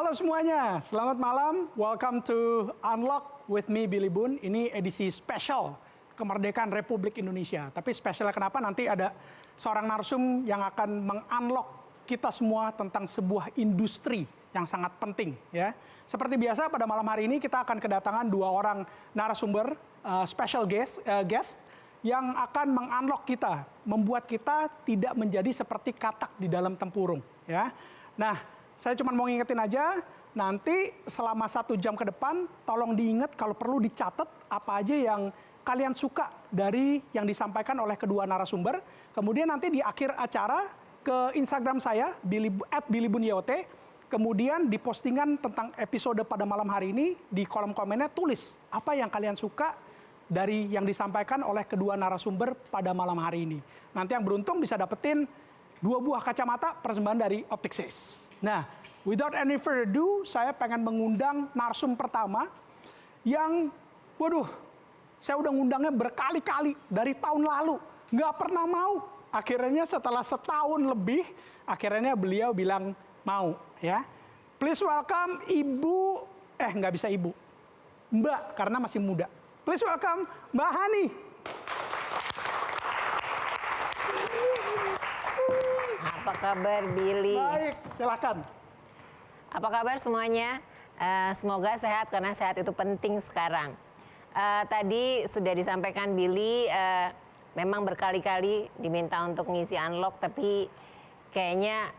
Halo semuanya, selamat malam. Welcome to Unlock with me, Billy Boon. Ini edisi spesial kemerdekaan Republik Indonesia. Tapi spesialnya kenapa? Nanti ada seorang narsum yang akan meng-unlock kita semua tentang sebuah industri yang sangat penting. Ya, seperti biasa pada malam hari ini kita akan kedatangan dua orang narasumber, special guest yang akan meng-unlock kita, membuat kita tidak menjadi seperti katak di dalam tempurung. Ya, nah. Saya cuma mau ngingetin aja, nanti selama 1 jam ke depan, tolong diingat kalau perlu dicatat apa aja yang kalian suka dari yang disampaikan oleh kedua narasumber. Kemudian nanti di akhir acara ke Instagram saya, @billybunyot, kemudian di postingan tentang episode pada malam hari ini, di kolom komennya tulis apa yang kalian suka dari yang disampaikan oleh kedua narasumber pada malam hari ini. Nanti yang beruntung bisa dapetin 2 buah kacamata persembahan dari Optics. Nah, without any further ado, saya pengen mengundang narsum pertama yang, waduh, saya udah ngundangnya berkali-kali dari tahun lalu, nggak pernah mau. Akhirnya setelah setahun lebih, akhirnya beliau bilang mau, ya. Please welcome Ibu, nggak bisa Ibu, Mbak, karena masih muda. Please welcome Mbak Hani. Apa kabar, Billy? Baik, silakan. Apa kabar semuanya? Semoga sehat karena sehat itu penting sekarang. Tadi sudah disampaikan Billy, memang berkali-kali diminta untuk ngisi unlock, tapi kayaknya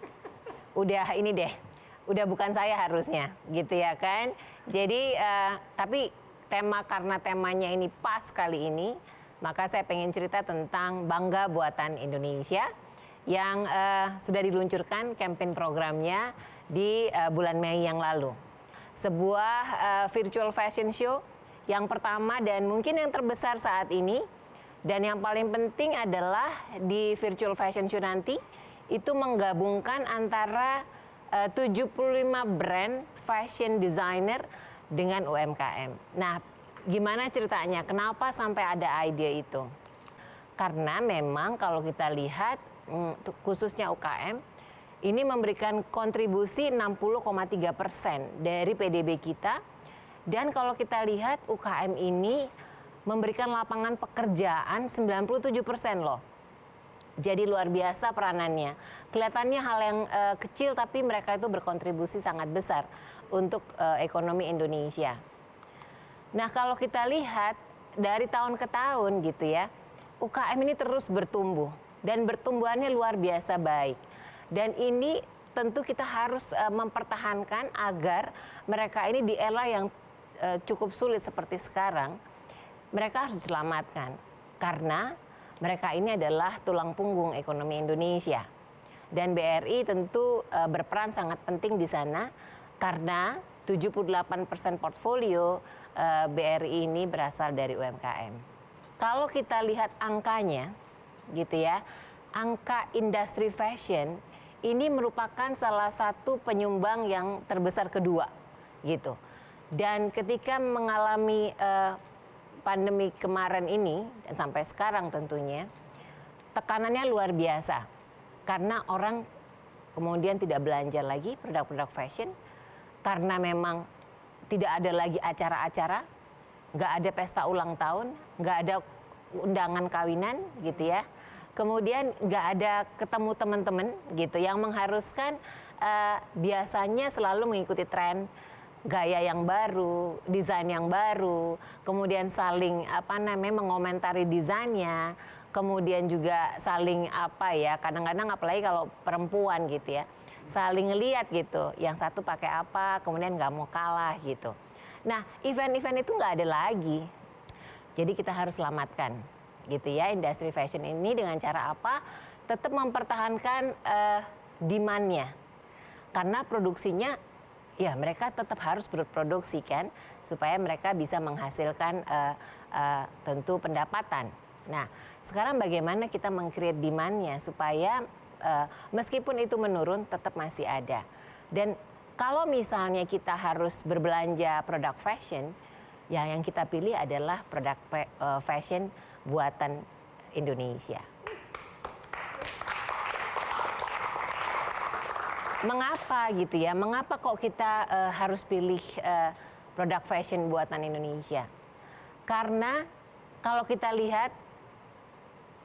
udah ini deh, udah bukan saya harusnya, gitu ya kan? Jadi, tapi karena temanya ini pas kali ini, maka saya pengen cerita tentang Bangga Buatan Indonesia yang sudah diluncurkan campaign programnya di bulan Mei yang lalu. Sebuah virtual fashion show yang pertama dan mungkin yang terbesar saat ini. Dan yang paling penting adalah di virtual fashion show nanti itu menggabungkan antara 75 brand fashion designer dengan UMKM. Nah, gimana ceritanya? Kenapa sampai ada ide itu? Karena memang kalau kita lihat khususnya UKM ini memberikan kontribusi 60,3% dari PDB kita, dan kalau kita lihat UKM ini memberikan lapangan pekerjaan 97% loh. Jadi luar biasa peranannya. Kelihatannya hal yang kecil tapi mereka itu berkontribusi sangat besar untuk ekonomi Indonesia. Nah, kalau kita lihat dari tahun ke tahun gitu ya, UKM ini terus bertumbuh. Dan pertumbuhannya luar biasa baik. Dan ini tentu kita harus mempertahankan agar mereka ini di era yang cukup sulit seperti sekarang, mereka harus diselamatkan. Karena mereka ini adalah tulang punggung ekonomi Indonesia. Dan BRI tentu berperan sangat penting di sana, karena 78% portfolio BRI ini berasal dari UMKM. Kalau kita lihat angkanya, gitu ya, angka industri fashion ini merupakan salah satu penyumbang yang terbesar kedua, gitu. Dan ketika mengalami pandemi kemarin ini dan sampai sekarang tentunya tekanannya luar biasa karena orang kemudian tidak belanja lagi produk-produk fashion karena memang tidak ada lagi acara-acara, nggak ada pesta ulang tahun, nggak ada undangan kawinan, gitu ya. Kemudian nggak ada ketemu teman-teman gitu yang mengharuskan biasanya selalu mengikuti tren gaya yang baru, desain yang baru, kemudian saling mengomentari desainnya, kemudian juga saling kadang-kadang apalagi kalau perempuan gitu ya, saling ngeliat gitu, yang satu pakai apa, kemudian nggak mau kalah gitu. Nah, event-event itu nggak ada lagi, jadi kita harus selamatkan gitu ya industri fashion ini dengan cara apa? Tetap mempertahankan demand-nya. Karena produksinya ya mereka tetap harus berproduksi kan supaya mereka bisa menghasilkan tentu pendapatan. Nah, sekarang bagaimana kita meng-create demand-nya supaya meskipun itu menurun tetap masih ada. Dan kalau misalnya kita harus berbelanja produk fashion, ya yang kita pilih adalah produk fashion buatan Indonesia. mengapa gitu ya? Mengapa kok kita harus pilih produk fashion buatan Indonesia? Karena kalau kita lihat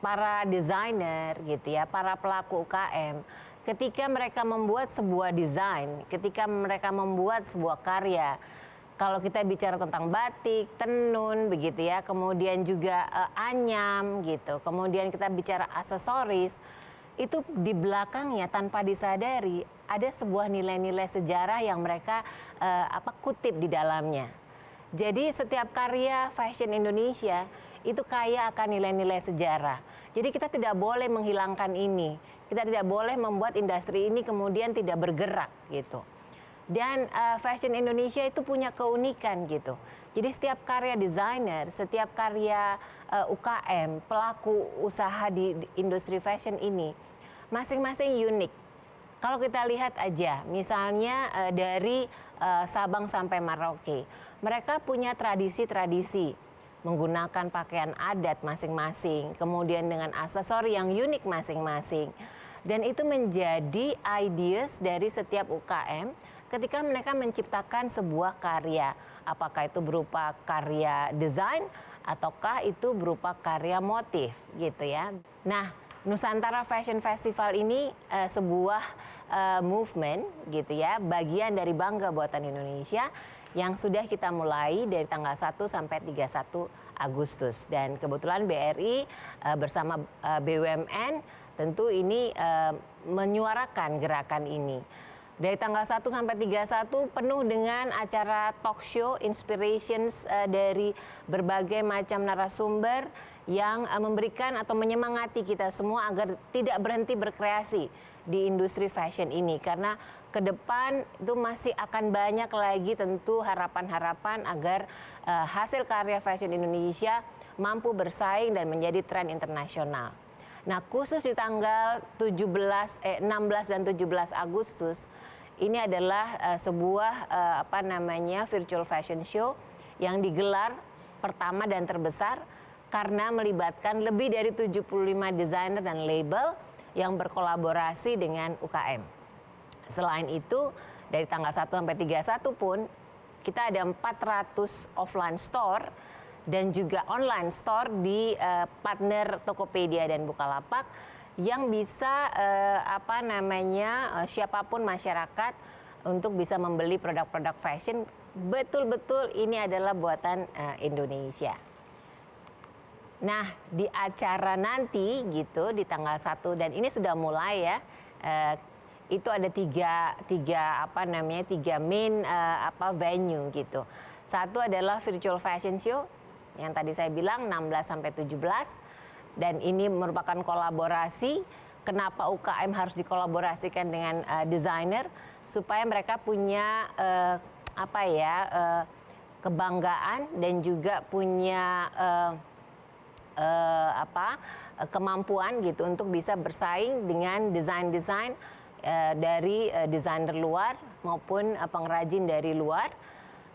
para desainer gitu ya, para pelaku UKM, ketika mereka membuat sebuah desain, ketika mereka membuat sebuah karya, kalau kita bicara tentang batik, tenun begitu ya, kemudian juga anyam gitu, kemudian kita bicara aksesoris, itu di belakangnya tanpa disadari ada sebuah nilai-nilai sejarah yang mereka kutip di dalamnya. Jadi setiap karya fashion Indonesia itu kaya akan nilai-nilai sejarah. Jadi kita tidak boleh menghilangkan ini. Kita tidak boleh membuat industri ini kemudian tidak bergerak gitu. Dan fashion Indonesia itu punya keunikan gitu. Jadi setiap karya desainer, setiap karya UKM, pelaku usaha di industri fashion ini masing-masing unik. Kalau kita lihat aja, misalnya dari Sabang sampai Merauke, mereka punya tradisi-tradisi menggunakan pakaian adat masing-masing, kemudian dengan aksesori yang unik masing-masing. Dan itu menjadi ideas dari setiap UKM ketika mereka menciptakan sebuah karya. Apakah itu berupa karya desain ataukah itu berupa karya motif gitu ya. Nah, Nusantara Fashion Festival ini sebuah movement gitu ya, bagian dari Bangga Buatan Indonesia yang sudah kita mulai dari tanggal 1 sampai 31 Agustus. Dan kebetulan BRI bersama BUMN tentu ini menyuarakan gerakan ini. Dari tanggal 1 sampai 31 penuh dengan acara talk show, inspirations dari berbagai macam narasumber yang memberikan atau menyemangati kita semua agar tidak berhenti berkreasi di industri fashion ini. Karena ke depan itu masih akan banyak lagi tentu harapan-harapan agar hasil karya fashion Indonesia mampu bersaing dan menjadi tren internasional. Nah, khusus di tanggal 16 dan 17 Agustus ini adalah sebuah virtual fashion show yang digelar pertama dan terbesar karena melibatkan lebih dari 75 desainer dan label yang berkolaborasi dengan UKM. Selain itu, dari tanggal 1 sampai 31 pun kita ada 400 offline store dan juga online store di partner Tokopedia dan Bukalapak yang bisa siapapun masyarakat untuk bisa membeli produk-produk fashion betul-betul ini adalah buatan Indonesia. Nah, di acara nanti gitu di tanggal 1 dan ini sudah mulai ya. Itu ada tiga main venue gitu. Satu adalah virtual fashion show yang tadi saya bilang 16 sampai 17 dan ini merupakan kolaborasi. Kenapa UKM harus dikolaborasikan dengan desainer supaya mereka punya kebanggaan dan juga punya kemampuan gitu untuk bisa bersaing dengan desain-desain dari desainer luar maupun pengrajin dari luar.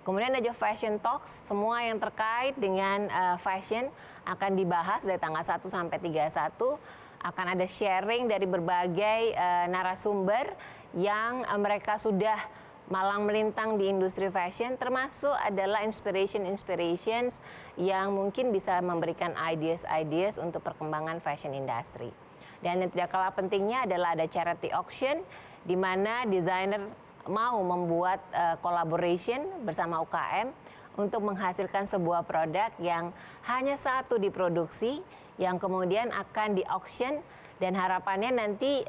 Kemudian ada fashion talks, semua yang terkait dengan fashion akan dibahas dari tanggal 1 sampai 31. Akan ada sharing dari berbagai narasumber yang mereka sudah malang melintang di industri fashion, termasuk adalah inspirations yang mungkin bisa memberikan ideas untuk perkembangan fashion industry. Dan yang tidak kalah pentingnya adalah ada charity auction, di mana desainer mau membuat collaboration bersama UKM untuk menghasilkan sebuah produk yang hanya satu diproduksi, yang kemudian akan di auction dan harapannya nanti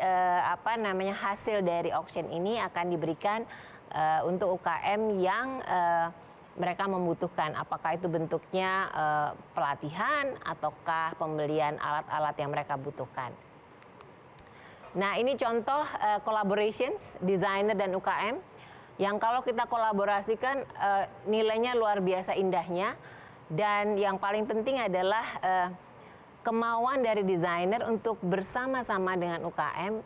hasil dari auction ini akan diberikan untuk UKM yang mereka membutuhkan, apakah itu bentuknya pelatihan ataukah pembelian alat-alat yang mereka butuhkan. Nah, ini contoh collaborations desainer dan UKM yang kalau kita kolaborasikan nilainya luar biasa indahnya, dan yang paling penting adalah kemauan dari desainer untuk bersama-sama dengan UKM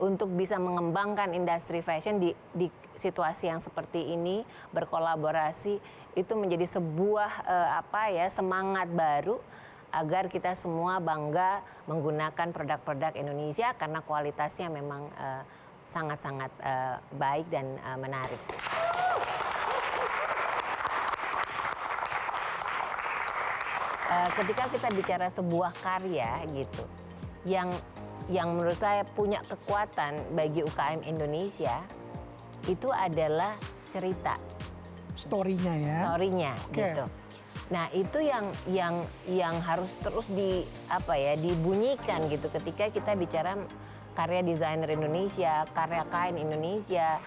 untuk bisa mengembangkan industri fashion di situasi yang seperti ini, berkolaborasi itu menjadi sebuah semangat baru agar kita semua bangga menggunakan produk-produk Indonesia karena kualitasnya memang sangat-sangat baik dan menarik. Ketika kita bicara sebuah karya gitu, yang menurut saya punya kekuatan bagi UKM Indonesia itu adalah cerita, Story-nya ya. story-nya Oke. gitu. Nah itu yang harus terus dibunyikan gitu ketika kita bicara karya desainer Indonesia, karya kain Indonesia.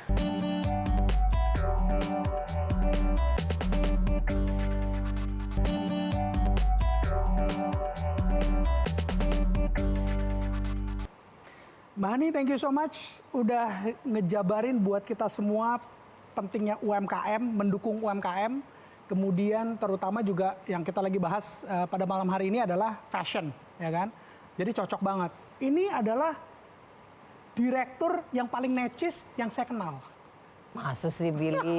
Mbak Hani, thank you so much udah ngejabarin buat kita semua pentingnya UMKM, mendukung UMKM. Kemudian terutama juga yang kita lagi bahas pada malam hari ini adalah fashion, ya kan? Jadi cocok banget. Ini adalah direktur yang paling necis yang saya kenal. Masa sih Billy?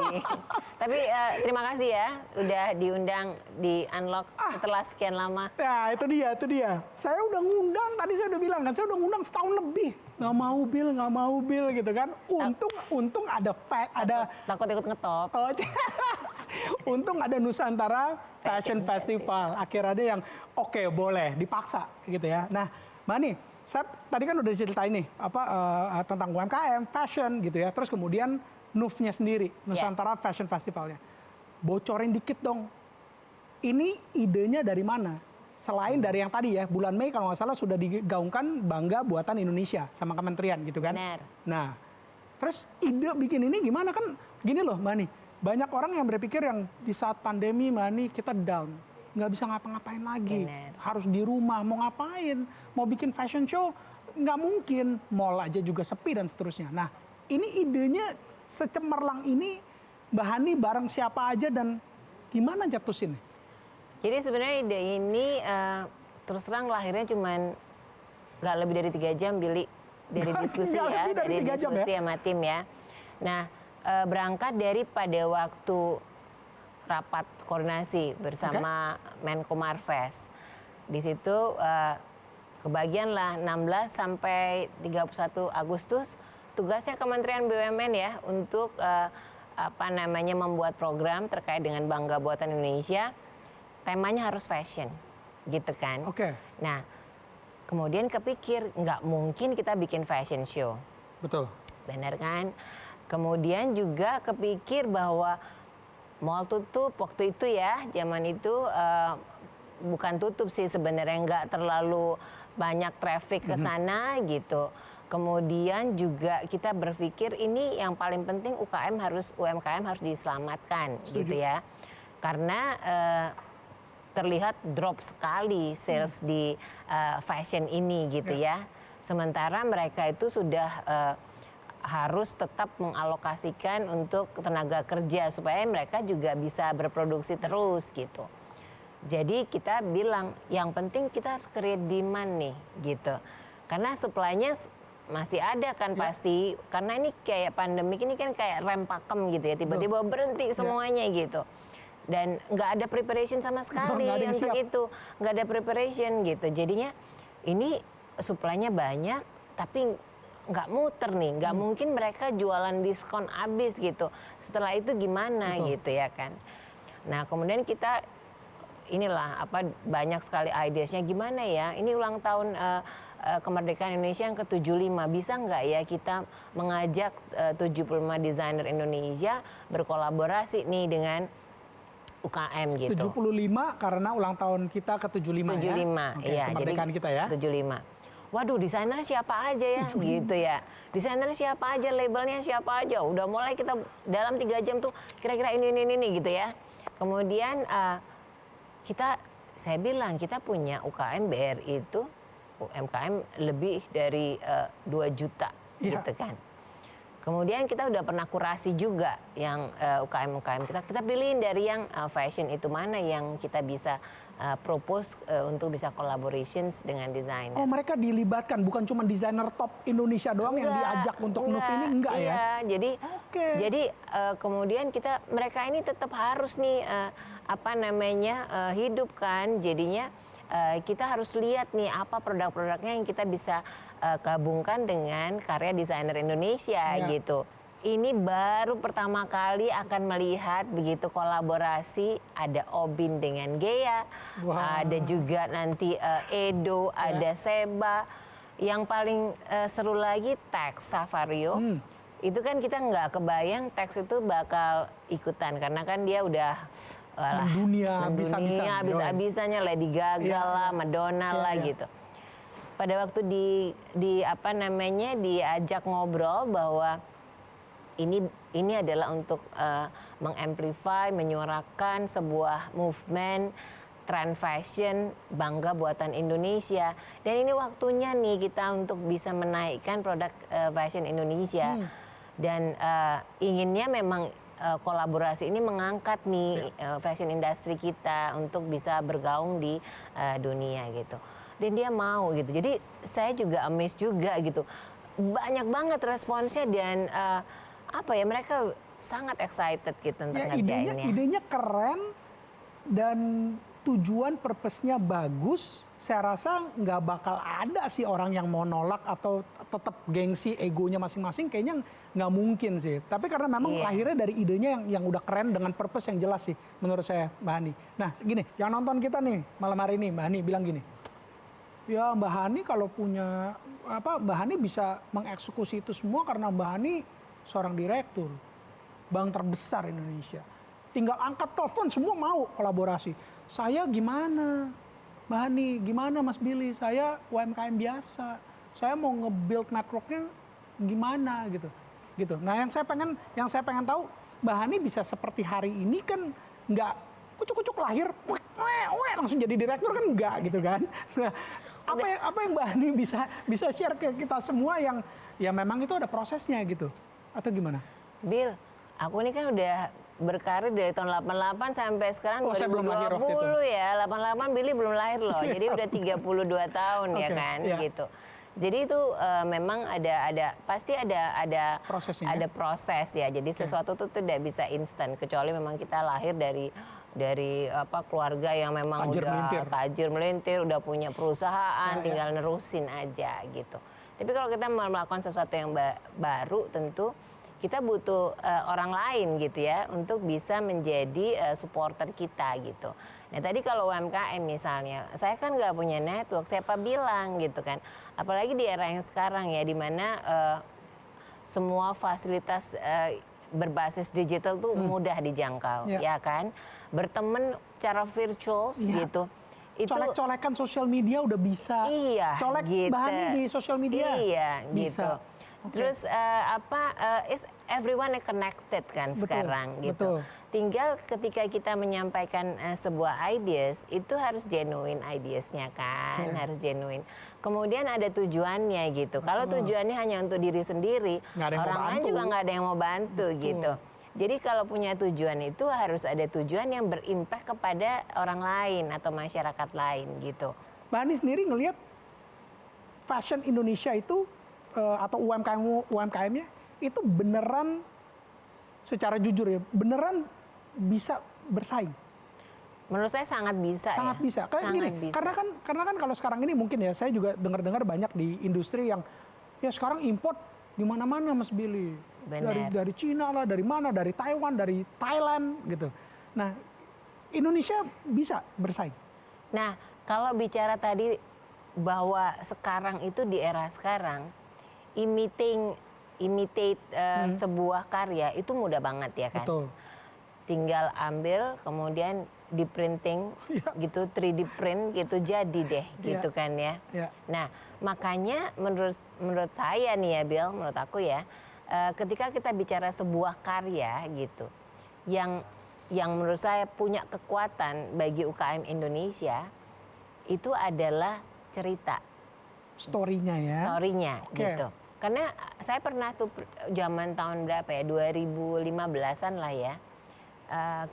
Tapi terima kasih ya udah diundang di Unlock setelah sekian lama. Ya itu dia. Saya udah ngundang, tadi saya udah bilang kan, saya udah ngundang setahun lebih. Nggak mau Bill gitu kan. Untung ada Takut ikut ngetop. Oh, untung ada Nusantara Fashion Festival. Akhirnya ada yang oke, boleh dipaksa gitu ya. Nah, Mbak Ani, saya tadi kan udah ceritain nih tentang UMKM, fashion gitu ya. Terus kemudian NUF-nya sendiri, Nusantara Fashion Festivalnya. Bocorin dikit dong. Ini idenya dari mana? Selain dari yang tadi ya, bulan Mei kalau nggak salah sudah digaungkan Bangga Buatan Indonesia sama kementerian gitu kan. Benar. Nah, terus ide bikin ini gimana kan? Gini loh Mbak Ani, banyak orang yang berpikir yang di saat pandemi Mbak Ani kita down. Nggak bisa ngapa-ngapain lagi. Benar. Harus di rumah, mau ngapain? Mau bikin fashion show? Nggak mungkin. Mall aja juga sepi dan seterusnya. Nah, ini idenya secemerlang ini Mbak Hani bareng siapa aja dan gimana jatuhin? Jadi sebenarnya ide ini terus terang lahirnya cuman nggak lebih dari 3 jam, Billy, dari diskusi Nggak ya, lebih dari 3 jam diskusi ya? sama tim ya. Nah berangkat dari pada waktu rapat koordinasi bersama Menko Marves. Di situ kebagian lah 16 sampai 31 Agustus tugasnya Kementerian BUMN ya untuk membuat program terkait dengan Bangga Buatan Indonesia. Temanya harus fashion, gitu kan? Oke. Nah, kemudian kepikir nggak mungkin kita bikin fashion show, Betul. benar kan? Kemudian juga kepikir bahwa mall tutup waktu itu ya, zaman itu bukan tutup sih sebenarnya, nggak terlalu banyak traffic ke sana gitu. Kemudian juga kita berpikir ini yang paling penting UMKM harus diselamatkan. Setuju. Gitu ya. Karena terlihat drop sekali sales di fashion ini gitu ya. Sementara mereka itu sudah harus tetap mengalokasikan untuk tenaga kerja supaya mereka juga bisa berproduksi terus gitu. Jadi kita bilang yang penting kita harus create demand nih gitu. Karena supply-nya masih ada kan pasti, karena ini kayak pandemik ini kan kayak rem pakem gitu ya, tiba-tiba berhenti semuanya gitu. Dan nggak ada preparation sama sekali untuk itu, nggak ada preparation gitu. Jadinya ini supply-nya banyak, tapi nggak muter nih, nggak mungkin mereka jualan diskon habis gitu. Setelah itu gimana gitu ya kan. Nah kemudian kita banyak sekali ideasnya gimana ya, ini ulang tahun kemerdekaan Indonesia yang ke-75, bisa nggak ya kita mengajak 75 desainer Indonesia berkolaborasi nih dengan UKM gitu. 75 karena ulang tahun kita ke-75 75, ya? iya. Kemerdekaan Jadi, kita ya? 75. Waduh, desainernya siapa aja ya, gitu ya. Desainernya siapa aja, labelnya siapa aja. Udah mulai kita dalam 3 jam tuh kira-kira ini gitu ya. Kemudian saya bilang kita punya UKM BRI itu UMKM lebih dari 2 juta gitu kan. Kemudian kita udah pernah kurasi juga yang UKM kita pilihin dari yang fashion itu mana yang kita bisa propose untuk bisa collaborations dengan desainer. Oh mereka dilibatkan, bukan cuma desainer top Indonesia doang yang diajak untuk NUF ini, enggak ya? Jadi kemudian mereka ini tetap harus nih hidup kan, jadinya kita harus lihat nih apa produk-produknya yang kita bisa gabungkan dengan karya desainer Indonesia Ya. gitu. Ini baru pertama kali akan melihat begitu kolaborasi, ada Obin dengan Gea, Wah. ada juga nanti Edo, ada Seba. Yang paling seru lagi Tex Savario. Itu kan kita nggak kebayang Tex itu bakal ikutan karena kan dia udah Mendunia habis-habisan. habis-habisannya Lady Gaga Iya, lah, iya. Madonna Iya, lah iya. gitu. Pada waktu diajak ngobrol bahwa ini adalah untuk mengamplify, menyuarakan sebuah movement tren fashion bangga buatan Indonesia. Dan ini waktunya nih kita untuk bisa menaikkan produk fashion Indonesia. Dan inginnya memang kolaborasi ini mengangkat nih fashion industry kita untuk bisa bergaung di dunia gitu. Dan dia mau gitu. Jadi saya juga amazed juga gitu. Banyak banget responsnya dan mereka sangat excited gitu untuk Ya, ngerjainnya. idenya keren dan tujuan purpose-nya bagus. Saya rasa nggak bakal ada sih orang yang mau nolak atau tetap gengsi egonya masing-masing, kayaknya nggak mungkin sih. Tapi karena memang lahirnya dari idenya yang udah keren dengan purpose yang jelas sih menurut saya, Mbak Hani. Nah gini, yang nonton kita nih malam hari ini, Mbak Hani bilang gini, ya Mbak Hani kalau punya Mbak Hani bisa mengeksekusi itu semua karena Mbak Hani seorang direktur bank terbesar Indonesia. Tinggal angkat telepon semua mau kolaborasi. Saya gimana? Mbak Hani, gimana Mas Billy? Saya UMKM biasa. Saya mau nge-build networknya gimana gitu. Gitu. Nah, yang saya pengen tahu, Mbak Hani bisa seperti hari ini kan nggak kucuk-kucuk lahir, langsung jadi direktur kan enggak gitu kan. Nah, apa yang Mbak Hani bisa share ke kita semua yang ya memang itu ada prosesnya gitu. Atau gimana? Bill, aku ini kan udah berkarir dari tahun 88 sampai sekarang Oh, saya belum lahir waktu itu. 2020 ya. 88 Billy belum lahir loh. Jadi udah 32 tahun ya Oke, kan iya. gitu. Jadi itu memang pasti ada Prosesnya, ada proses ya. Jadi sesuatu tuh tidak bisa instan kecuali memang kita lahir dari keluarga yang memang Tajir udah melintir. tajir melintir, udah punya perusahaan, tinggal nerusin aja gitu. Tapi kalau kita melakukan sesuatu yang baru tentu kita butuh orang lain gitu ya untuk bisa menjadi supporter kita gitu. Nah tadi kalau UMKM misalnya, saya kan nggak punya network, siapa bilang gitu kan. Apalagi di era yang sekarang ya, di mana semua fasilitas berbasis digital tuh mudah dijangkau, ya kan. Berteman cara virtual gitu. Itu Colek-colekan sosial media udah bisa. iya, Colek gitu. bahannya di sosial media. Iya, bisa. gitu. Terus is everyone connected kan Betul, sekarang gitu. betul. Tinggal ketika kita menyampaikan sebuah ideas itu harus genuine ideasnya kan, harus genuine. Kemudian ada tujuannya gitu. Kalau tujuannya hanya untuk diri sendiri, Nggak ada yang mau orang lain bantu. juga nggak ada yang mau bantu gitu. Jadi kalau punya tujuan itu harus ada tujuan yang berimpact kepada orang lain atau masyarakat lain gitu. Mbak Hani sendiri ngelihat fashion Indonesia itu atau UMKM-nya itu beneran secara jujur ya, beneran bisa bersaing. Menurut saya sangat bisa. Sangat ya. bisa. Kayak Sangat gini, bisa. karena kan kalau sekarang ini mungkin ya, saya juga dengar-dengar banyak di industri yang ya sekarang import di mana-mana Mas Billy. Benar. Dari Cina lah, dari mana, dari Taiwan, dari Thailand gitu. Nah, Indonesia bisa bersaing. Nah, kalau bicara tadi bahwa sekarang itu di era sekarang imitate sebuah karya itu mudah banget ya kan. Betul. Tinggal ambil kemudian di printing gitu 3D print gitu jadi deh gitu kan ya. Iya. Nah, makanya menurut saya nih ya Bill, menurut aku ya, ketika kita bicara sebuah karya gitu yang menurut saya punya kekuatan bagi UKM Indonesia itu adalah cerita. Story-nya ya. Story-nya Oke. gitu. Karena saya pernah tuh zaman tahun berapa ya, 2015-an lah ya.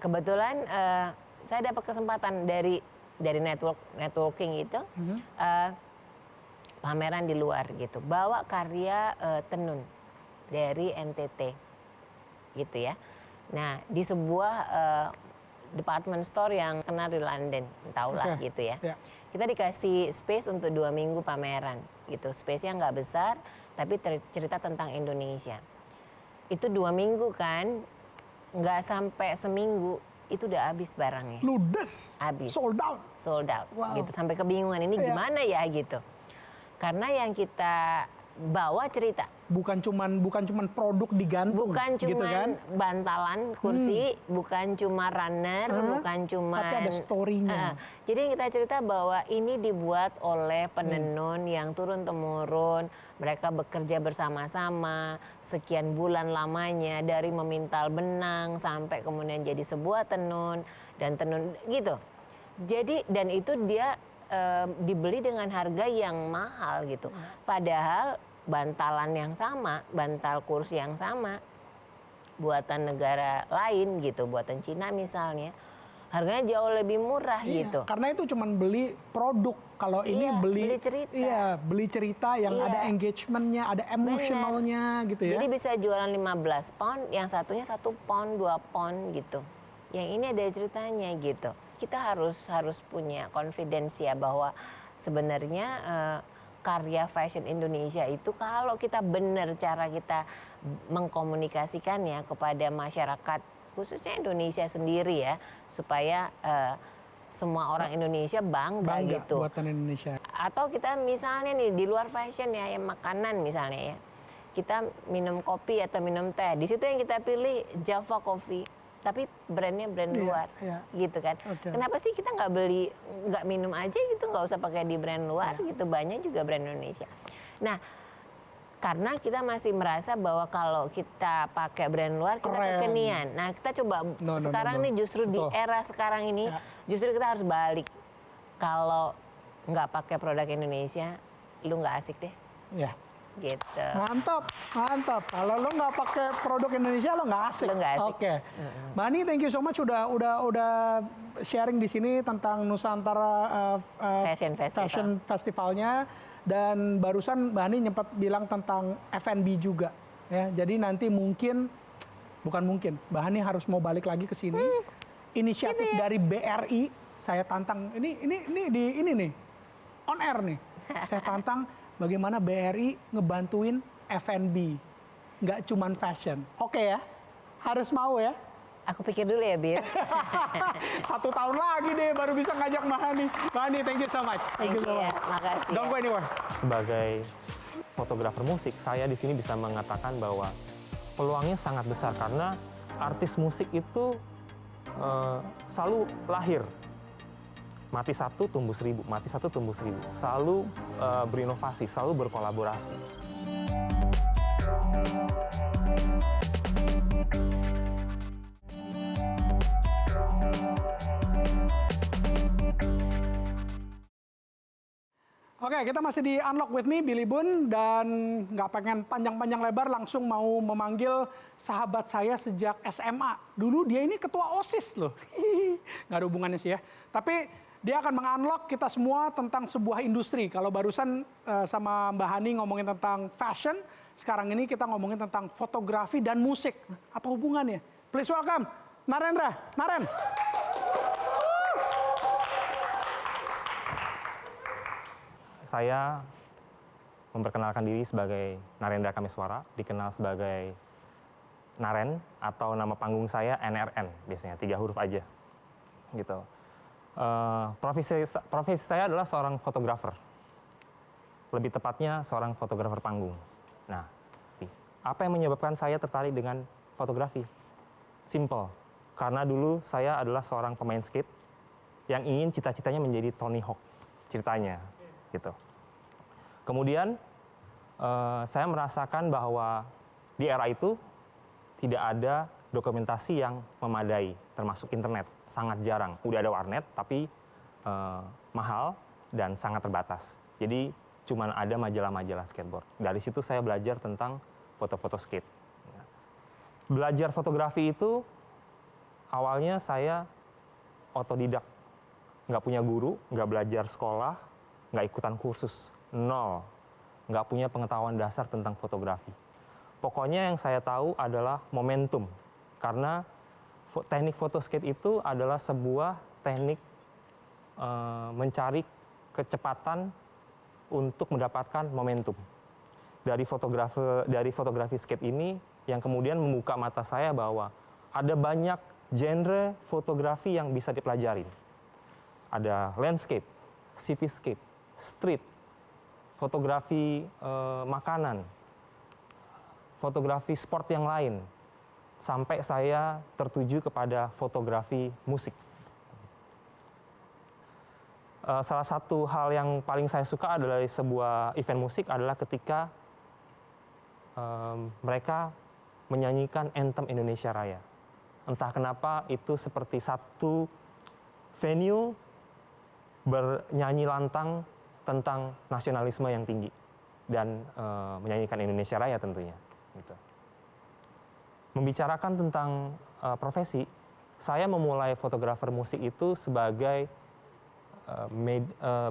Kebetulan saya dapat kesempatan dari networking itu pameran di luar gitu. Bawa karya tenun dari NTT gitu ya. Nah, di sebuah department store yang kenal di London, tahulah Oke. gitu ya. Ya. Kita dikasih space untuk 2 minggu pameran gitu. Space-nya nggak besar, tapi cerita tentang Indonesia. Itu 2 minggu kan, nggak sampai seminggu itu udah habis barangnya. Ludes. Habis. Sold out. Sold out Wow. gitu. Sampai kebingungan ini Iya. gimana ya gitu. Karena yang kita bawa cerita. Bukan cuman produk digantung. Bukan gitu kan? cuma bantalan kursi, bukan cuma runner, bukan cuma. Tapi ada story-nya. Jadi yang kita cerita bahwa ini dibuat oleh penenun yang turun temurun, mereka bekerja bersama-sama sekian bulan lamanya dari memintal benang sampai kemudian jadi sebuah tenun dan tenun gitu. Jadi dan itu dia dibeli dengan harga yang mahal gitu. Padahal bantalan yang sama, bantal kursi yang sama, buatan negara lain gitu, buatan Cina misalnya, harganya jauh lebih murah Iya, gitu. karena itu cuman beli produk. Kalau ini Iya, beli cerita. Iya, beli cerita yang Iya. ada engagementnya, ada emosionalnya gitu ya. Jadi bisa jualan 15 pound, yang satunya 1 pound, 2 pound gitu. Yang ini ada ceritanya gitu. Kita harus punya confidence ya bahwa sebenarnya karya fashion Indonesia itu kalau kita benar cara kita mengkomunikasikannya kepada masyarakat khususnya Indonesia sendiri ya, supaya semua orang Indonesia bangga gitu. Buatan Indonesia. Atau kita misalnya nih di luar fashion ya, yang makanan misalnya ya, kita minum kopi atau minum teh, di situ yang kita pilih Java Coffee, tapi brandnya brand Iya, luar, iya. gitu kan? Oke. Kenapa sih kita nggak beli, nggak minum aja gitu, nggak usah pakai di brand luar Iya. gitu, banyak juga brand Indonesia. Nah, karena kita masih merasa bahwa kalau kita pakai brand luar kita Keren. kekinian. Nah, kita coba No, sekarang no. nih justru di Betul. era sekarang ini, Ya. justru kita harus balik. Kalau nggak pakai produk Indonesia, lu nggak asik deh, Ya. gitu. Mantap, mantap. Kalau lo nggak pakai produk Indonesia lo nggak asik. Lo nggak asik. Oke. Mani, thank you so much udah sharing di sini tentang Nusantara Fashion Festival. Fashion Festivalnya, dan barusan Mbak Hani nyempat bilang tentang F&B juga ya. Jadi nanti bukan mungkin Mbak Hani harus mau balik lagi ke sini. Inisiatif Gitu ya. dari BRI saya tantang, ini nih on air nih. Saya tantang bagaimana BRI ngebantuin F&B, nggak cuman fashion. Oke ya, harus mau ya. Aku pikir dulu ya, Bir. 1 tahun lagi deh baru bisa ngajak Mbak Hani. Mbak Hani, thank you so much. Thank you so ya, much. makasih. Don't Ya. go anywhere. Sebagai fotografer musik, saya di sini bisa mengatakan bahwa peluangnya sangat besar karena artis musik itu selalu lahir. Mati satu tumbuh 1000, mati satu tumbuh 1000. Selalu berinovasi, selalu berkolaborasi. Oke, kita masih di Unlock with me, Billy Boon, dan nggak pengen panjang-panjang lebar, langsung mau memanggil sahabat saya sejak SMA. Dulu dia ini ketua OSIS loh. Nggak ada hubungannya sih ya. Tapi dia akan meng-unlock kita semua tentang sebuah industri. Kalau barusan sama Mbak Hani ngomongin tentang fashion, sekarang ini kita ngomongin tentang fotografi dan musik. Apa hubungannya? Please welcome Narendra. Naren. Saya memperkenalkan diri sebagai Narendra Kameswara, dikenal sebagai Naren, atau nama panggung saya NRN, biasanya 3 huruf aja. Gitu. Profesi saya adalah seorang fotografer. Lebih tepatnya seorang fotografer panggung. Nah, apa yang menyebabkan saya tertarik dengan fotografi? Simple. Karena dulu saya adalah seorang pemain skate yang ingin cita-citanya menjadi Tony Hawk ceritanya. Gitu. Kemudian saya merasakan bahwa di era itu tidak ada dokumentasi yang memadai, termasuk internet, sangat jarang. Udah ada warnet, tapi mahal dan sangat terbatas. Jadi cuma ada majalah-majalah skateboard. Dari situ saya belajar tentang foto-foto skate. Belajar fotografi itu awalnya saya otodidak, nggak punya guru, nggak belajar sekolah, nggak ikutan kursus, nol. Nggak punya pengetahuan dasar tentang fotografi. Pokoknya yang saya tahu adalah momentum. Karena teknik photoscape itu adalah sebuah teknik mencari kecepatan untuk mendapatkan momentum. Dari fotografi skate ini yang kemudian membuka mata saya bahwa ada banyak genre fotografi yang bisa dipelajari. Ada landscape, cityscape, street, fotografi makanan, fotografi sport yang lain, sampai saya tertuju kepada fotografi musik. Salah satu hal yang paling saya suka adalah dari sebuah event musik adalah ketika mereka menyanyikan anthem Indonesia Raya. Entah kenapa itu seperti satu venue bernyanyi lantang tentang nasionalisme yang tinggi dan menyanyikan Indonesia Raya tentunya. Gitu. Membicarakan tentang profesi, saya memulai fotografer musik itu sebagai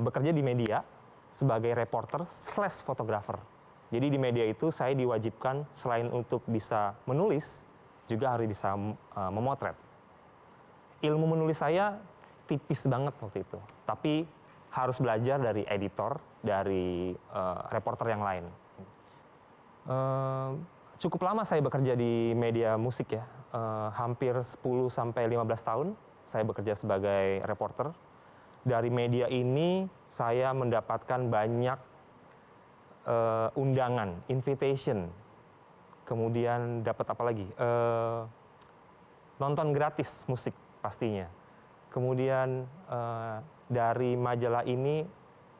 bekerja di media sebagai reporter / fotografer. Jadi di media itu saya diwajibkan selain untuk bisa menulis, juga harus bisa memotret. Ilmu menulis saya tipis banget waktu itu, tapi harus belajar dari editor, dari reporter yang lain. Cukup lama saya bekerja di media musik ya, hampir 10 sampai 15 tahun saya bekerja sebagai reporter. Dari media ini saya mendapatkan banyak undangan, invitation, kemudian dapat apa lagi? Nonton gratis musik pastinya. Kemudian dari majalah ini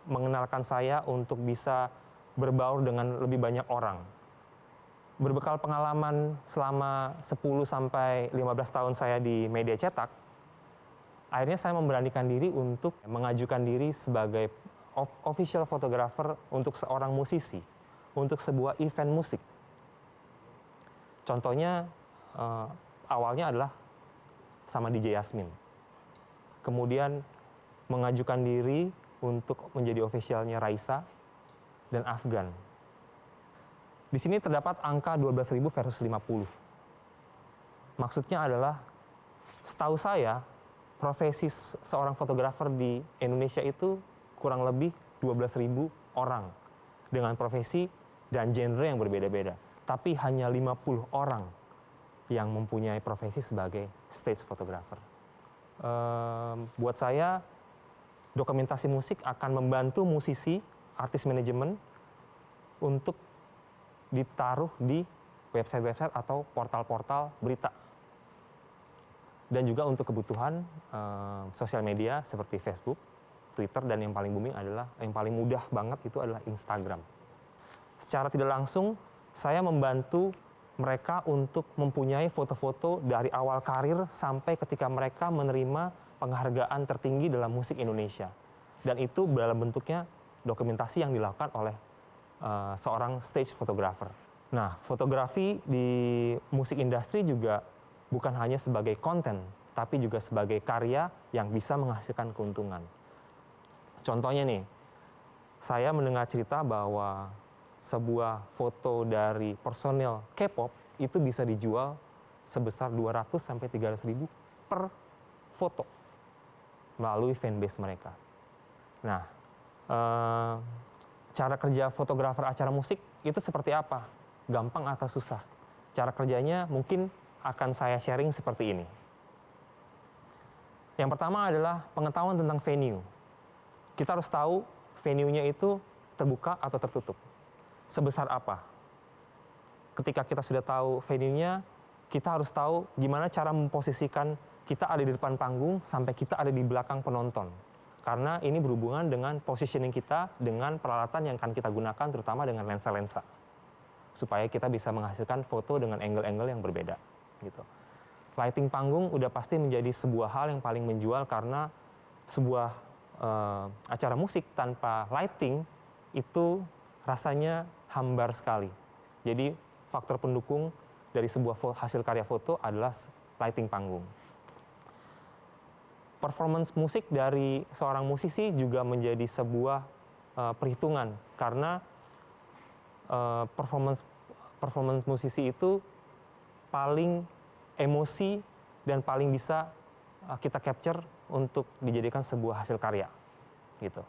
mengenalkan saya untuk bisa berbaur dengan lebih banyak orang. Berbekal pengalaman selama 10 sampai 15 tahun saya di media cetak, akhirnya saya memberanikan diri untuk mengajukan diri sebagai official photographer untuk seorang musisi, untuk sebuah event musik. Contohnya awalnya adalah sama DJ Yasmin. Kemudian mengajukan diri untuk menjadi officialnya Raisa dan Afgan. Di sini terdapat angka 12.000 versus 50. Maksudnya adalah, setahu saya, profesi seorang fotografer di Indonesia itu kurang lebih 12.000 orang dengan profesi dan genre yang berbeda-beda. Tapi hanya 50 orang yang mempunyai profesi sebagai stage photographer. Buat saya, dokumentasi musik akan membantu musisi, artis manajemen untuk ditaruh di website-website atau portal-portal berita. Dan juga untuk kebutuhan sosial media seperti Facebook, Twitter, dan yang paling booming adalah, yang paling mudah banget itu adalah Instagram. Secara tidak langsung, saya membantu mereka untuk mempunyai foto-foto dari awal karir sampai ketika mereka menerima penghargaan tertinggi dalam musik Indonesia. Dan itu dalam bentuknya dokumentasi yang dilakukan oleh seorang stage photographer. Nah, fotografi di musik industri juga bukan hanya sebagai konten, tapi juga sebagai karya yang bisa menghasilkan keuntungan. Contohnya nih, saya mendengar cerita bahwa sebuah foto dari personel K-pop itu bisa dijual sebesar 200 sampai 300 ribu per foto melalui fanbase mereka. Nah, cara kerja fotografer acara musik itu seperti apa? Gampang atau susah? Cara kerjanya mungkin akan saya sharing seperti ini. Yang pertama adalah pengetahuan tentang venue. Kita harus tahu venue-nya itu terbuka atau tertutup. Sebesar apa? Ketika kita sudah tahu venue-nya, kita harus tahu gimana cara memposisikan kita ada di depan panggung sampai kita ada di belakang penonton. Karena ini berhubungan dengan positioning kita dengan peralatan yang akan kita gunakan, terutama dengan lensa-lensa. Supaya kita bisa menghasilkan foto dengan angle-angle yang berbeda. Gitu. Lighting panggung udah pasti menjadi sebuah hal yang paling menjual karena sebuah acara musik tanpa lighting itu rasanya hambar sekali. Jadi faktor pendukung dari sebuah hasil karya foto adalah lighting panggung. Performance musik dari seorang musisi juga menjadi sebuah perhitungan karena performance musisi itu paling emosi dan paling bisa kita capture untuk dijadikan sebuah hasil karya gitu.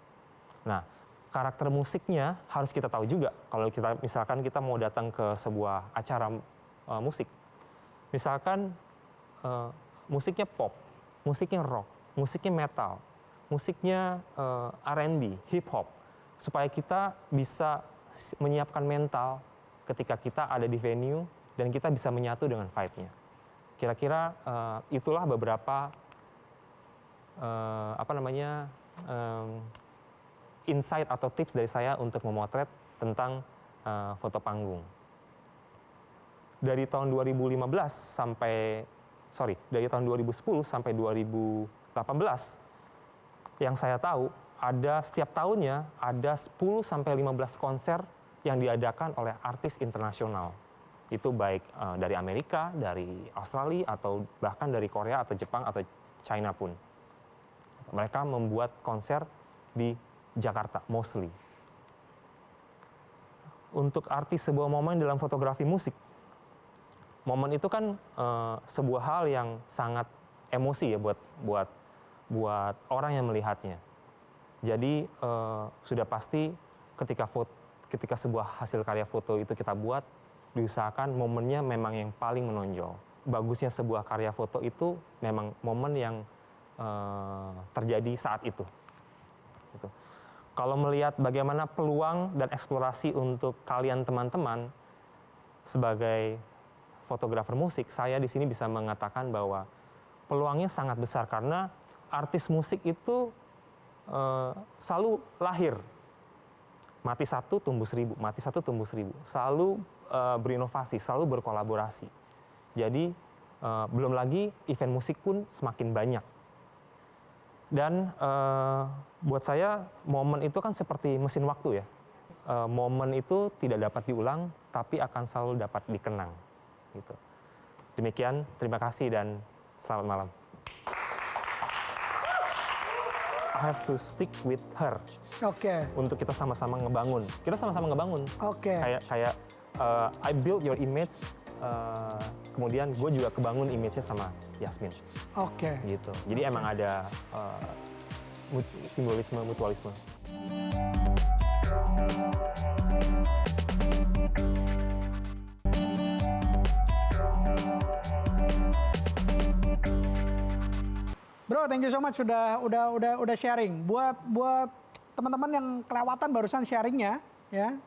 Nah, karakter musiknya harus kita tahu juga. Kalau kita misalkan kita mau datang ke sebuah acara musik, misalkan musiknya pop, musiknya rock, musiknya metal, musiknya R&B, hip hop, supaya kita bisa menyiapkan mental ketika kita ada di venue dan kita bisa menyatu dengan vibe-nya. Kira-kira itulah beberapa insight atau tips dari saya untuk memotret tentang foto panggung. Dari tahun 2010 sampai 2018 yang saya tahu ada setiap tahunnya ada 10 sampai 15 konser yang diadakan oleh artis internasional. Itu baik dari Amerika, dari Australia atau bahkan dari Korea atau Jepang atau China pun. Mereka membuat konser di Jakarta, mostly. Untuk arti sebuah momen dalam fotografi musik, momen itu kan sebuah hal yang sangat emosi ya buat orang yang melihatnya. Jadi sudah pasti ketika sebuah hasil karya foto itu kita buat, diusahakan momennya memang yang paling menonjol. Bagusnya sebuah karya foto itu memang momen yang terjadi saat itu. Gitu. Kalau melihat bagaimana peluang dan eksplorasi untuk kalian teman-teman sebagai fotografer musik, saya di sini bisa mengatakan bahwa peluangnya sangat besar karena artis musik itu selalu lahir. Mati satu tumbuh seribu, mati satu tumbuh seribu. Selalu berinovasi, selalu berkolaborasi. Jadi belum lagi event musik pun semakin banyak. Dan buat saya momen itu kan seperti mesin waktu ya. Momen itu tidak dapat diulang, tapi akan selalu dapat dikenang. Gitu. Demikian, terima kasih dan selamat malam. I have to stick with her. Oke. Untuk kita sama-sama ngebangun. Kita sama-sama ngebangun. Oke. Kayak I build your image. Kemudian gue juga kebangun image-nya sama Yasmin. Oke. Gitu. Jadi emang ada simbolisme, mutualisme. Bro, thank you so much udah sharing. Buat teman-teman yang kelewatan barusan sharingnya, ya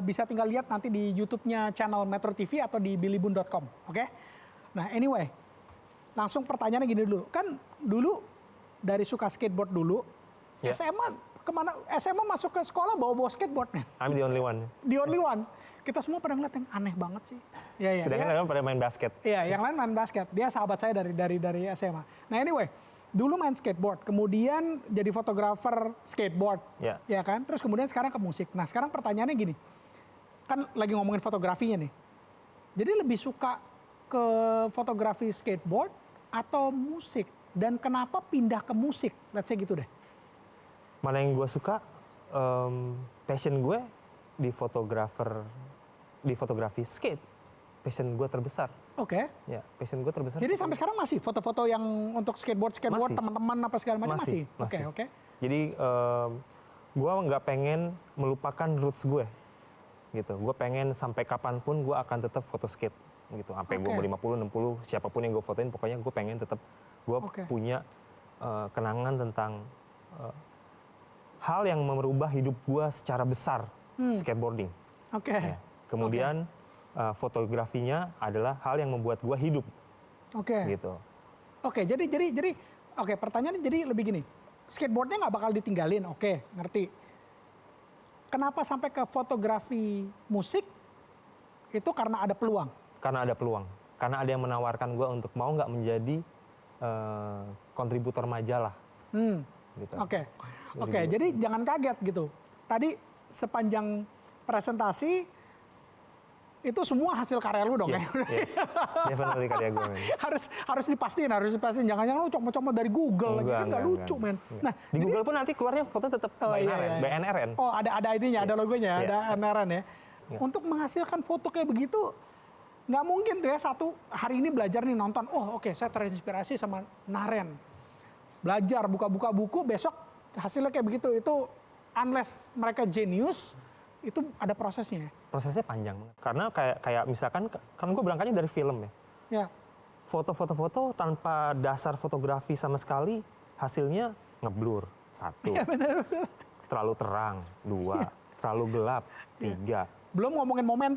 bisa tinggal lihat nanti di YouTube-nya channel Metro TV atau di billybun.com, oke? Nah, anyway, langsung pertanyaannya gini dulu. Kan dulu dari suka skateboard dulu, Yeah. SMA masuk ke sekolah bawa skateboard, man. I'm the only one. The only one. Kita semua pada ngeliat yang aneh banget sih. Ya, Sedangkan yang lain pada main basket. Iya, yang lain main basket. Dia sahabat saya dari SMA. Nah, anyway, dulu main skateboard, kemudian jadi fotografer skateboard, Ya. ya kan? Terus kemudian sekarang ke musik. Nah, sekarang pertanyaannya gini, kan lagi ngomongin fotografinya nih. Jadi lebih suka ke fotografi skateboard atau musik? Dan kenapa pindah ke musik? Let's say gitu deh. Mana yang gue suka, passion gue di fotografi skate. Passion gue terbesar. Oke. Ya, passion gue terbesar. Jadi sampai sekarang masih foto-foto yang untuk skateboard Masih. teman-teman apa segala macam masih? Masih. Oke. Jadi gue nggak pengen melupakan roots gue, gitu. Gue pengen sampai kapanpun gue akan tetap foto skate, gitu. Sampai gue Oke. 50, 60, siapapun yang gue fotoin, pokoknya gue pengen tetap gue punya kenangan tentang hal yang merubah hidup gue secara besar, skateboarding. Oke. Ya. Kemudian fotografinya adalah hal yang membuat gue hidup, Oke. gitu. Oke, jadi oke, pertanyaannya jadi lebih gini. Skateboardnya nggak bakal ditinggalin, oke, ngerti. Kenapa sampai ke fotografi musik? Itu karena ada peluang. Karena ada peluang. Karena ada yang menawarkan gue untuk mau nggak menjadi kontributor majalah. Gitu. Oke, jadi jangan kaget gitu. Tadi sepanjang presentasi itu semua hasil karya lu dong, Yes, yes. Definitely karya gue, men. harus dipastiin. Jangan-jangan lu comot-comot dari Google lagi, kan nggak lucu, men. Enggak. Nah, Di Google pun nanti keluarnya foto tetap BNRN. Oh, ada ininya, ada logonya, Iya. ada NRN ya. Iya. Untuk menghasilkan foto kayak begitu, nggak mungkin tuh ya satu hari ini belajar nih nonton, oh oke, saya terinspirasi sama Naren. Belajar, buka-buka buku, besok hasilnya kayak begitu. Itu unless mereka jenius, itu ada prosesnya. Prosesnya panjang banget. Karena kayak misalkan, kan gue berangkatnya dari film ya. Ya. Foto-foto tanpa dasar fotografi sama sekali, hasilnya ngeblur. 1, Ya, benar. terlalu terang. 2, terlalu gelap. 3, Belum ngomongin momen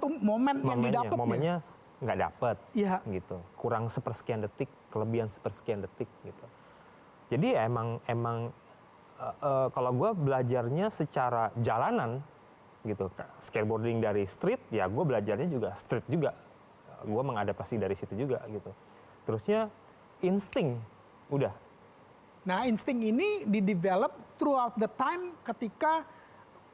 yang didapat. momennya nggak dapet, Iya. gitu. Kurang sepersekian detik, kelebihan sepersekian detik, gitu. Jadi ya emang kalau gue belajarnya secara jalanan, gitu. Skateboarding dari street, ya gue belajarnya juga street juga. Gue mengadaptasi dari situ juga, gitu. Terusnya insting, udah. Nah, insting ini di-develop throughout the time ketika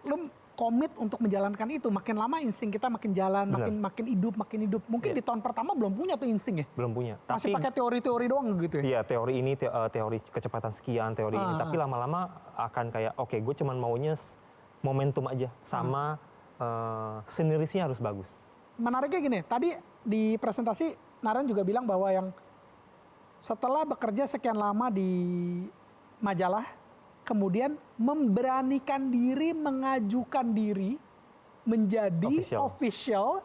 lu komit untuk menjalankan itu. Makin lama insting kita makin jalan, Bener. makin hidup, makin hidup. Mungkin Iya. di tahun pertama belum punya tuh insting ya? Belum punya. Masih pakai teori-teori doang gitu ya? Iya, teori ini, teori kecepatan sekian, teori ini. Ah. Tapi lama-lama akan kayak, oke, gue cuman maunya momentum aja. Sama sceneries-nya harus bagus. Menariknya gini, tadi di presentasi Naren juga bilang bahwa yang setelah bekerja sekian lama di majalah, kemudian memberanikan diri, mengajukan diri menjadi official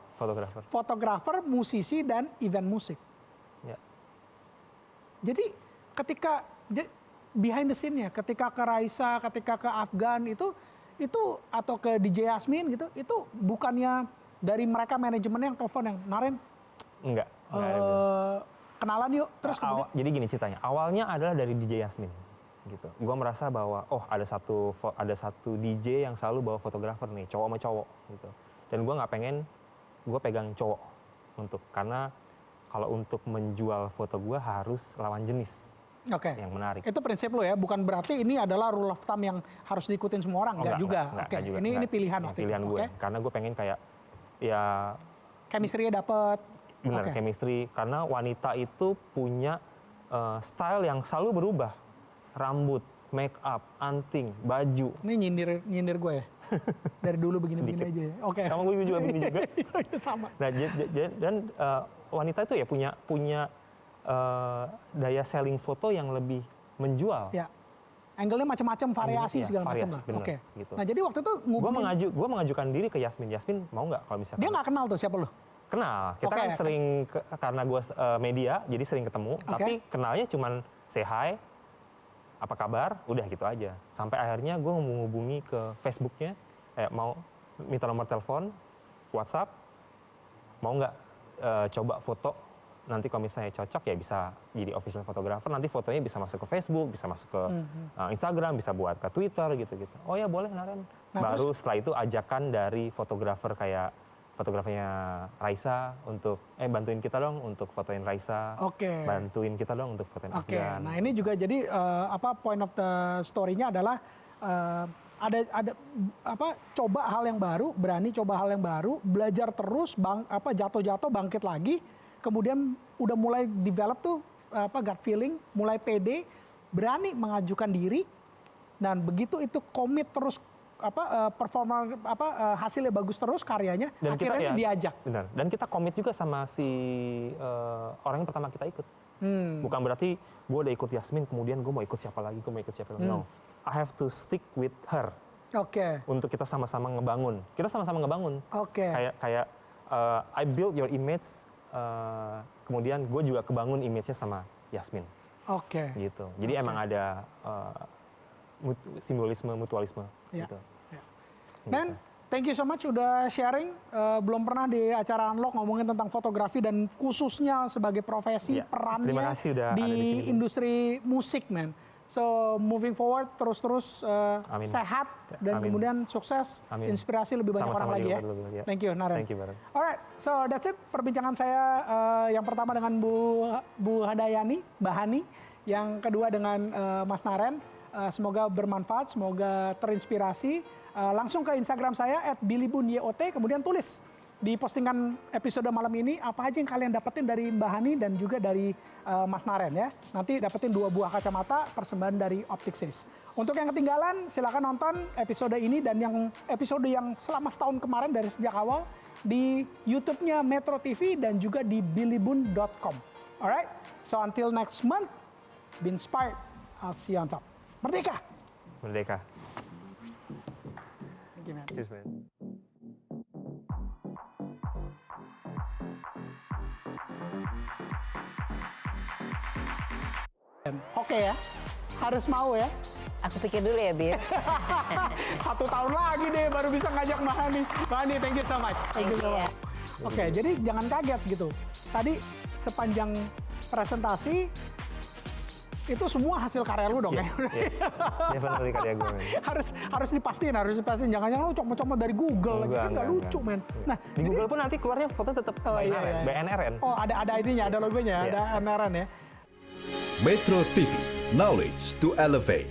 fotografer, musisi, dan event musik. Ya. Jadi ketika behind the scene-nya, ketika ke Raisa, ketika ke Afgan itu atau ke DJ Yasmin gitu, itu bukannya dari mereka manajemennya yang telepon yang Naren, Enggak. kenalan yuk, terus kemudian Jadi gini ceritanya, awalnya adalah dari DJ Yasmin. Gitu. Gue merasa bahwa ada satu DJ yang selalu bawa fotografer nih, cowok sama cowok gitu. Dan gue nggak pengen gue pegang cowok karena kalau untuk menjual foto gue harus lawan jenis yang menarik. Itu prinsip lo ya, bukan berarti ini adalah rule of thumb yang harus diikutin semua orang, enggak juga. Ini pilihan waktu pilihan gue, karena gue pengen kayak ya chemistry-nya dapet. Bener, chemistry, karena wanita itu punya style yang selalu berubah. Rambut, make up, anting, baju. Ini nyindir gue ya? Dari dulu begini-begini aja ya? Oke. Kamu gue juga begini juga? Sama. Nah, dan wanita itu ya punya daya selling foto yang lebih menjual. Ya. Angle-nya macam-macam, variasi segala macam lah. Oke. Gitu. Nah, jadi waktu itu gue mengajukan diri ke Yasmin. Yasmin mau nggak kalau misalkan? Dia nggak kenal tuh siapa lo? Kenal. Kita kan sering, karena gue media, jadi sering ketemu. Tapi kenalnya cuman say hi, apa kabar, udah gitu aja. Sampai akhirnya gue menghubungi ke Facebooknya, mau minta nomor telepon, WhatsApp, mau nggak coba foto, nanti kalau misalnya cocok ya bisa jadi official photographer, nanti fotonya bisa masuk ke Facebook, bisa masuk ke Instagram, bisa buat ke Twitter gitu-gitu. Oh ya boleh Naren. Nah, baru setelah itu ajakan dari fotografer kayak fotografernya Raisa untuk bantuin kita dong untuk fotoin Raisa. Bantuin kita dong untuk fotoin Afgan. Nah, ini juga jadi point of the story-nya adalah ada coba hal yang baru, berani coba hal yang baru, belajar terus, jatuh-jatuh bangkit lagi, kemudian udah mulai develop tuh gut feeling, mulai pede, berani mengajukan diri, dan begitu itu komit terus performa hasilnya bagus terus karyanya, dan akhirnya kita, diajak. Benar. Dan kita komit juga sama si orang yang pertama kita ikut. Bukan berarti gue udah ikut Yasmin, kemudian gue mau ikut siapa lagi, No, I have to stick with her. Untuk kita sama-sama ngebangun. Kita sama-sama ngebangun. Kayak I build your image, kemudian gue juga kebangun image-nya sama Yasmin. Gitu. Jadi emang ada simbolisme, mutualisme. Gitu. Dan thank you so much udah sharing. Belum pernah di acara Unlock ngomongin tentang fotografi dan khususnya sebagai profesi, perannya di industri musik, man. So moving forward terus sehat dan kemudian sukses, inspirasi lebih banyak orang lagi ya. Thank you, Naren. Alright, so that's it perbincangan saya yang pertama dengan Bu Hadayani, Mbak Hani, yang kedua dengan Mas Naren. Semoga bermanfaat, semoga terinspirasi. Langsung ke Instagram saya @billybunyot, kemudian tulis di postingan episode malam ini apa aja yang kalian dapetin dari Mbak Hani dan juga dari Mas Naren ya. Nanti dapetin 2 buah kacamata persembahan dari Opticsys. Untuk yang ketinggalan silakan nonton episode ini dan yang episode yang selama setahun kemarin dari sejak awal di YouTube-nya Metro TV dan juga di billybun.com. Alright, so until next month, be inspired. I'll see you on top. Merdeka! Merdeka. Thank you, man. Cheers, man. Oke ya, harus mau ya. Aku pikir dulu ya, Bir. 1 tahun lagi deh baru bisa ngajak Mbak Hani. Mbak Hani, thank you so much. Thank you so much. Oke, jadi jangan kaget gitu. Tadi sepanjang presentasi itu semua hasil karya lu dong ya. Definitely karya gue, men. harus dipastiin. Jangan-jangan lu comot-comot dari Google lagi, kan nggak lucu, men. Nah, Di Google pun nanti keluarnya fotonya tetap BNRN. Oh, ada ininya, ada logonya, Iya. ada NRN ya. Metro TV, knowledge to elevate.